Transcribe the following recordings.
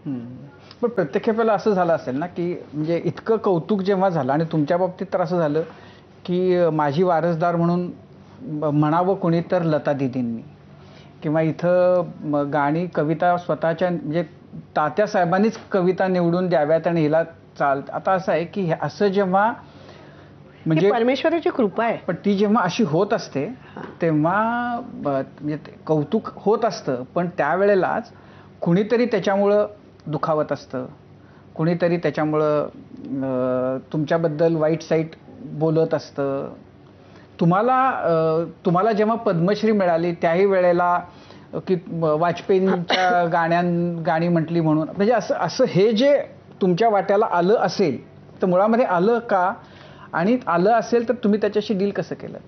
पण प्रत्येक वेळेला असं झालं असेल ना, की म्हणजे इतकं कौतुक जेव्हा झालं आणि तुमच्या बाबतीत तर असं झालं, की माझी वारसदार म्हणून म्हणावं कोणी तर लता दीदींनी किंवा इथं गाणी कविता स्वतःच्या म्हणजे तात्या साहेबांनीच कविता निवडून द्याव्यात आणि हिला आता असं आहे की असं जेव्हा म्हणजे परमेश्वराची कृपा आहे. पण ती जेव्हा अशी होत असते तेव्हा म्हणजे कौतुक होत असतं, पण त्यावेळेलाच कुणीतरी त्याच्यामुळं दुखावत असतं, कुणीतरी त्याच्यामुळं तुमच्याबद्दल वाईट साईट बोलत असतं. तुम्हाला जेव्हा पद्मश्री मिळाली त्याही वेळेला की वाजपेयींच्या गाणी म्हटली म्हणून, म्हणजे असं हे जे तुमच्या वाट्याला आलं असेल तर मुळामध्ये आलं का, आणि आलं असेल तर तुम्ही त्याच्याशी डील कसं केलं?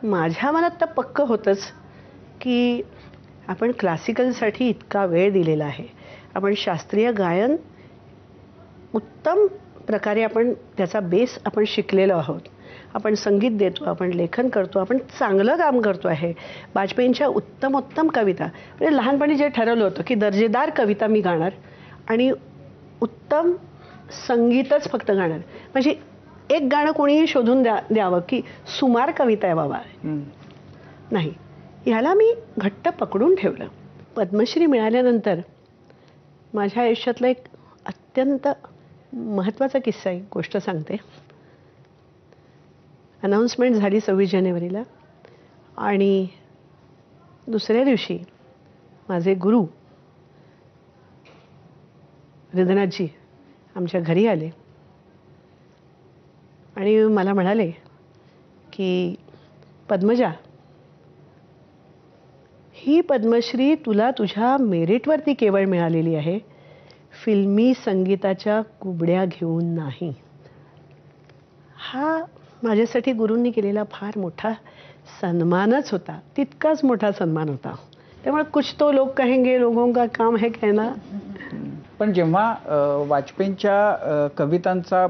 माझ्या मनात तर पक्क होतंच की आपण क्लासिकलसाठी इतका वेळ दिलेला आहे, आपण शास्त्रीय गायन उत्तम प्रकारे आपण त्याचा बेस आपण शिकलेलो आहोत, आपण संगीत देतो, आपण लेखन करतो, आपण चांगलं काम करतो आहे. वाजपेयींच्या उत्तम उत्तम कविता, म्हणजे लहानपणी जे ठरवलं होतं की दर्जेदार कविता मी गाणार आणि उत्तम संगीतच फक्त गाणार. म्हणजे एक गाणं कोणीही शोधून द्यावं की सुमार कविता आहे बाबा, नाही, ह्याला मी घट्ट पकडून ठेवलं. पद्मश्री मिळाल्यानंतर माझ्या आयुष्यातला एक अत्यंत महत्त्वाचा किस्सा, एक गोष्ट सांगते. अनाऊन्समेंट झाली 26 जानेवारीला आणि दुसऱ्या दिवशी माझे गुरु हृदयनाथजी आमच्या घरी आले आणि मला म्हणाले की पद्मजा, ही पद्मश्री तुला तुझ्या मेरिटवरती केवळ मिळालेली आहे, फिल्मी संगीताच्या कुबड्या घेऊन नाही. हा माझ्यासाठी गुरूंनी केलेला फार मोठा सन्मानच होता, तितकाच मोठा सन्मान होता. त्यामुळे कुछ तो लोग कहेंगे, लोगों का काम है कहना. पण जेव्हा वाजपेयींच्या कवितांचा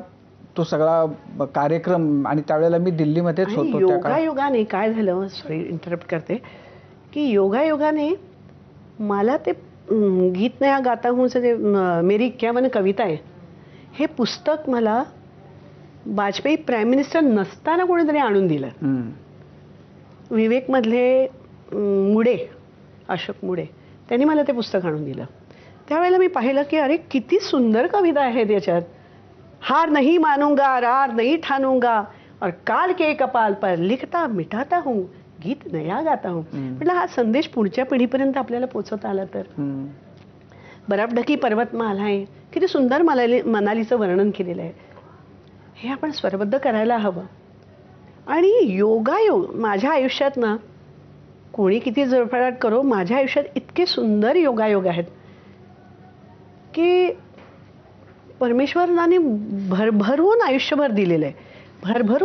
तो सगळा कार्यक्रम, आणि त्यावेळेला मी दिल्लीमध्येच होतो, योगायोगाने काय झालं, सॉरी इंटरप्ट करते, की योगायोगाने मला ते गीत नया गाता हूँ से मेरी 51 कविता आहे हे पुस्तक मला वाजपेयी प्राईम मिनिस्टर नसताना कोणीतरी आणून दिलं. विवेकमधले मुडे, अशोक मुडे, त्यांनी मला ते पुस्तक आणून दिलं. त्यावेळेला मी पाहिलं की अरे किती सुंदर कविता आहेत याच्यात. हार नहीं मानूंगा, रार नहीं ठानूंगा, और काल के कपाल पर लिखता मिटाता हूँ, गीत नया गाता हूँ. म्हटलं हा संदेश पुढच्या पिढीपर्यंत आपल्याला पोचवता आला तर. बराबढकी पर्वतमाला आहे, किती सुंदर मनालीचं वर्णन केलेलं आहे, हे आपण स्वरबद्ध करायला हवं. आणि योगायोग माझ्या आयुष्यात ना, कोणी किती जळफळाट करो, माझ्या आयुष्यात इतके सुंदर योगायोग आहेत की परमेश्वराने भरभरून आयुष्यभर दिलेलं आहे, भरभरून